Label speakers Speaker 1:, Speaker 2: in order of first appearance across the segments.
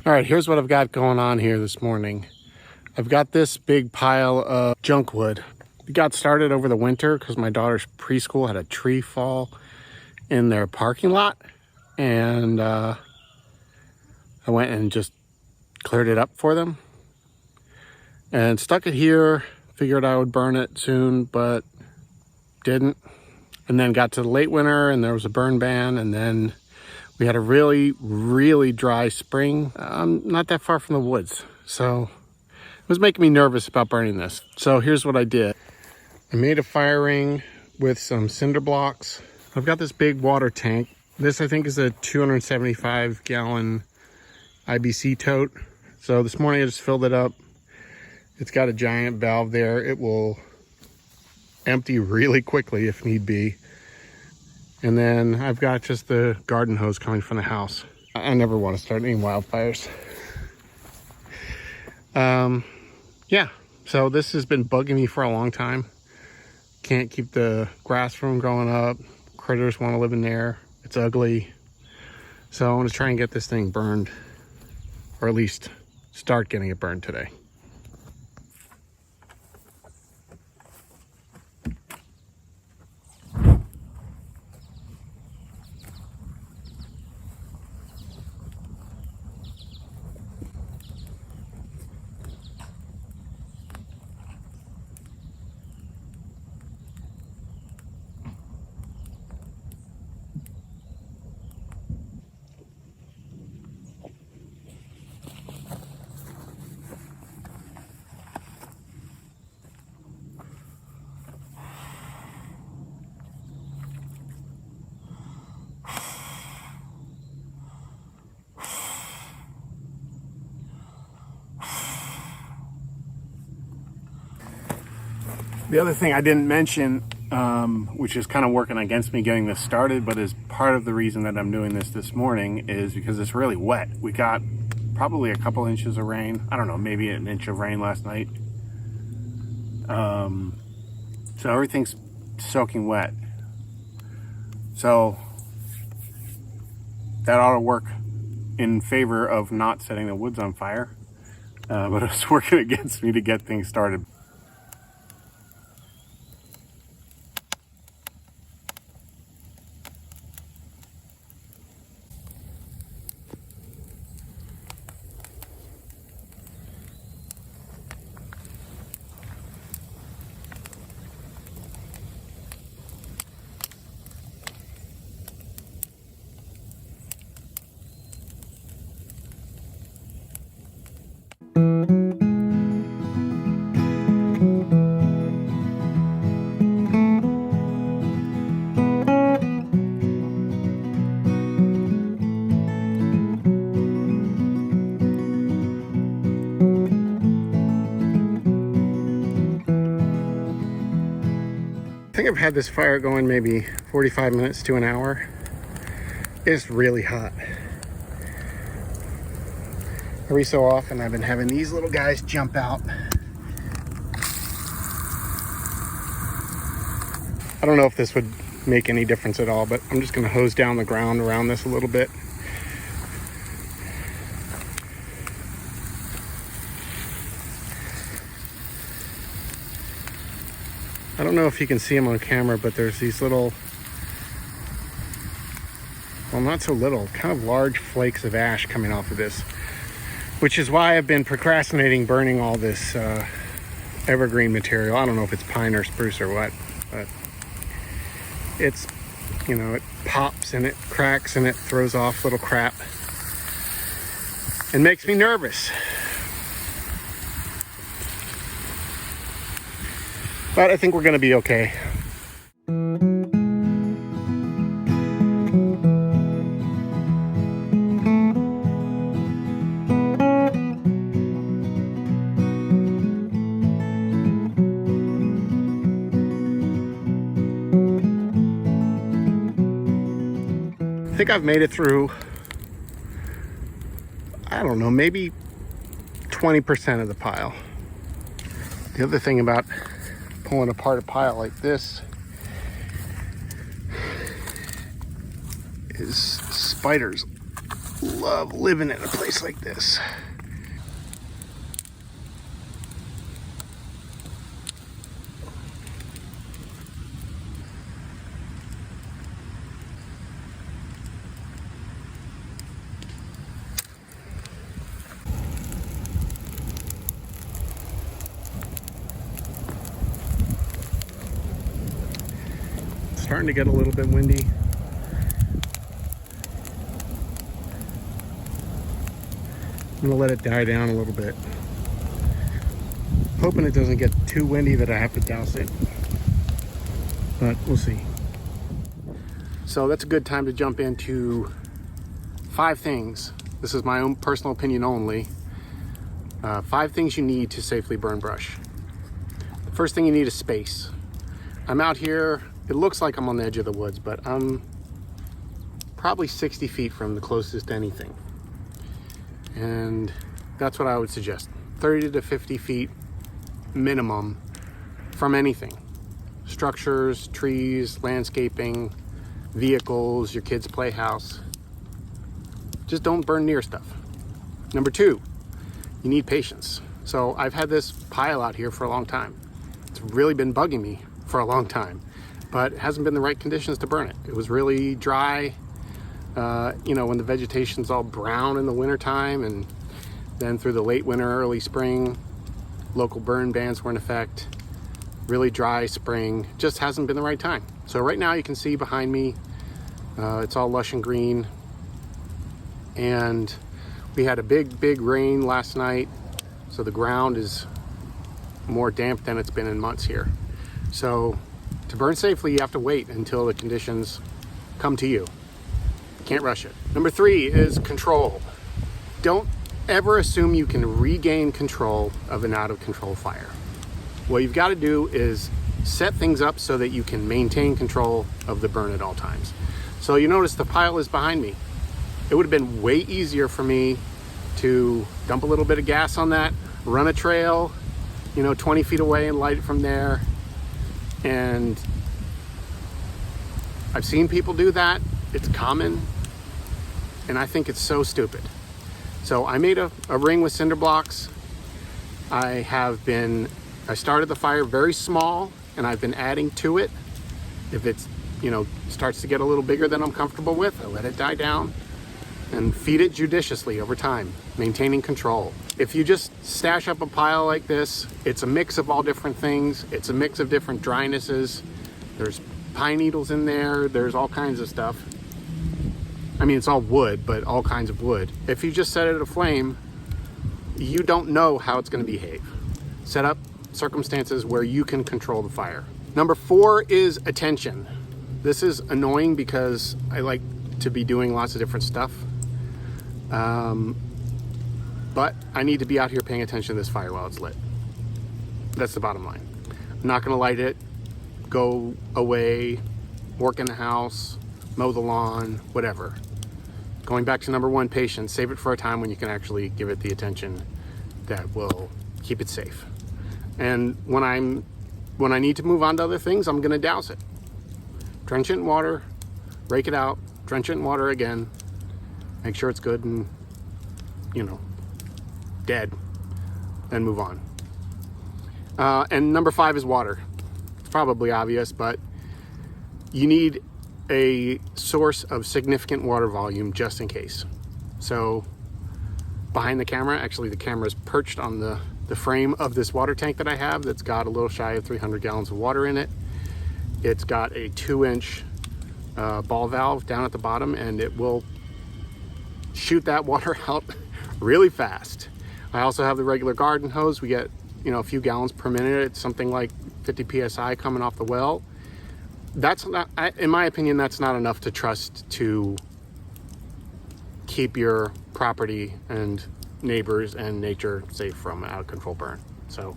Speaker 1: All right, here's what I've got going on here this morning. I've got this big pile of junk wood. It got started over the winter because my daughter's preschool had a tree fall in their parking lot. And I went and just cleared it up for them. And stuck it here, figured I would burn it soon, but didn't. And then got to the late winter and there was a burn ban, and then we had a really, really dry spring. Not that far from the woods. So it was making me nervous about burning this. So here's what I did. I made a fire ring with some cinder blocks. I've got this big water tank. This I think is a 275 gallon IBC tote. So this morning I just filled it up. It's got a giant valve there. It will empty really quickly if need be. And then I've got just the garden hose coming from the house. I never want to start any wildfires. Yeah, so this has been bugging me for a long time. Can't keep the grass from growing up. Critters want to live in there. It's ugly. So I'm going to try and get this thing burned, or at least start getting it burned today. The other thing I didn't mention, which is kind of working against me getting this started, but is part of the reason that I'm doing this morning, is because it's really wet. We got probably a couple inches of rain. I don't know, maybe an inch of rain last night. So everything's soaking wet. So that ought to work in favor of not setting the woods on fire. But it's working against me to get things started. I think I've had this fire going maybe 45 minutes to an hour. It's really hot. Every so often I've been having these little guys jump out. I don't know if this would make any difference at all, but I'm just going to hose down the ground around this a little bit. I don't know if you can see them on camera, but there's these little, well, not so little, kind of large flakes of ash coming off of this, which is why I've been procrastinating burning all this evergreen material. I don't know if it's pine or spruce or what, but it's, you know, it pops and it cracks and it throws off little crap and makes me nervous. But I think we're going to be okay. I think I've made it through, I don't know, maybe 20% of the pile. The other thing about pulling apart a pile like this is spiders love living in a place like this. Starting to get a little bit windy. I'm gonna let it die down a little bit. Hoping it doesn't get too windy that I have to douse it, but we'll see. So that's a good time to jump into 5 things. This is my own personal opinion only. 5 things you need to safely burn brush. The first thing you need is space. I'm out here. It looks like I'm on the edge of the woods, but I'm probably 60 feet from the closest anything. And that's what I would suggest. 30 to 50 feet minimum from anything. Structures, trees, landscaping, vehicles, your kid's playhouse. Just don't burn near stuff. Number 2, you need patience. So I've had this pile out here for a long time. It's really been bugging me for a long time, but it hasn't been the right conditions to burn it. It was really dry, when the vegetation's all brown in the wintertime, and then through the late winter, early spring, local burn bans were in effect. Really dry spring, just hasn't been the right time. So right now you can see behind me, it's all lush and green. And we had a big rain last night, so the ground is more damp than it's been in months here. So to burn safely, you have to wait until the conditions come to you. Can't rush it. Number 3 is control. Don't ever assume you can regain control of an out of control fire. What you've got to do is set things up so that you can maintain control of the burn at all times. So you notice the pile is behind me. It would have been way easier for me to dump a little bit of gas on that, run a trail, 20 feet away and light it from there. And I've seen people do that. It's common. And I think it's so stupid. So I made a ring with cinder blocks. I started the fire very small, and I've been adding to it. If it's, starts to get a little bigger than I'm comfortable with, I let it die down and feed it judiciously over time, maintaining control. If you just stash up a pile like this, it's a mix of all different things. It's a mix of different drynesses. There's pine needles in there. There's all kinds of stuff. I mean, it's all wood, but all kinds of wood. If you just set it aflame, you don't know how it's going to behave. Set up circumstances where you can control the fire. Number 4 is attention. This is annoying because I like to be doing lots of different stuff. But I need to be out here paying attention to this fire while it's lit. That's the bottom line. I'm not gonna light it, go away, work in the house, mow the lawn, whatever. Going back to number 1, patience. Save it for a time when you can actually give it the attention that will keep it safe. And when I need to move on to other things, I'm gonna douse it. Drench it in water, rake it out, drench it in water again, make sure it's good and, dead, then move on. And number 5 is water. It's probably obvious, but you need a source of significant water volume just in case. So behind the camera, actually the camera is perched on the frame of this water tank that I have that's got a little shy of 300 gallons of water in it. It's got a 2-inch ball valve down at the bottom, and it will shoot that water out really fast. I also have the regular garden hose. We get a few gallons per minute. It's something like 50 psi coming off the well. That's not, in my opinion, that's not enough to trust to keep your property and neighbors and nature safe from out of control burn. So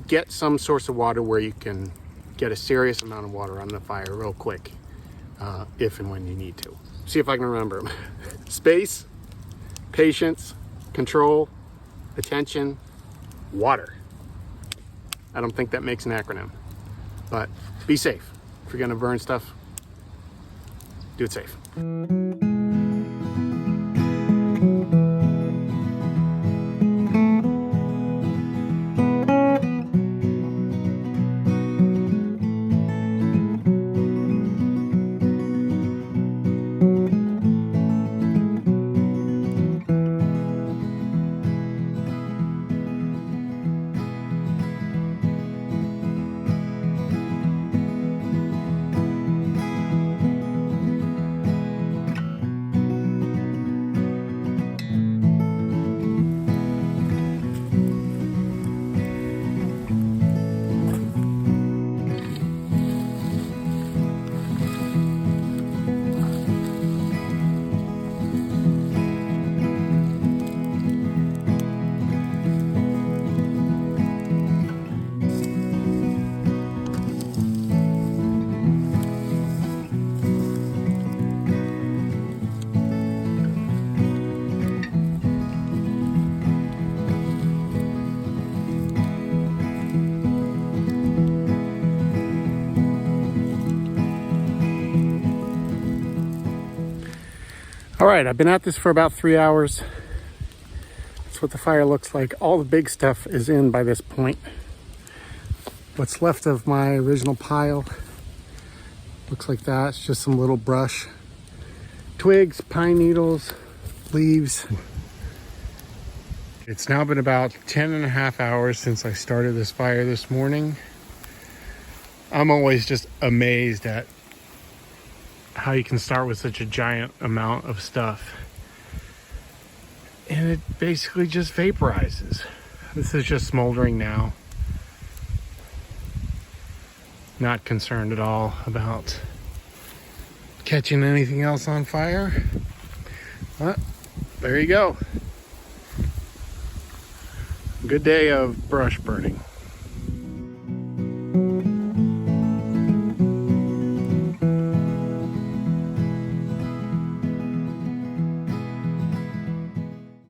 Speaker 1: get some source of water where you can get a serious amount of water on the fire real quick, if and when you need to. See if I can remember them. Space, patience, control, attention, water. I don't think that makes an acronym, but be safe. If you're gonna burn stuff, do it safe. right, I've been at this for about 3 hours. That's what the fire looks like. All the big stuff is in by this point. What's left of my original pile looks like that. It's just some little brush, twigs, pine needles, leaves. It's now been about 10.5 hours since I started this fire this morning. I'm always just amazed at how you can start with such a giant amount of stuff and it basically just vaporizes. This is just smoldering now. Not concerned at all about catching anything else on fire. But there you go. Good day of brush burning.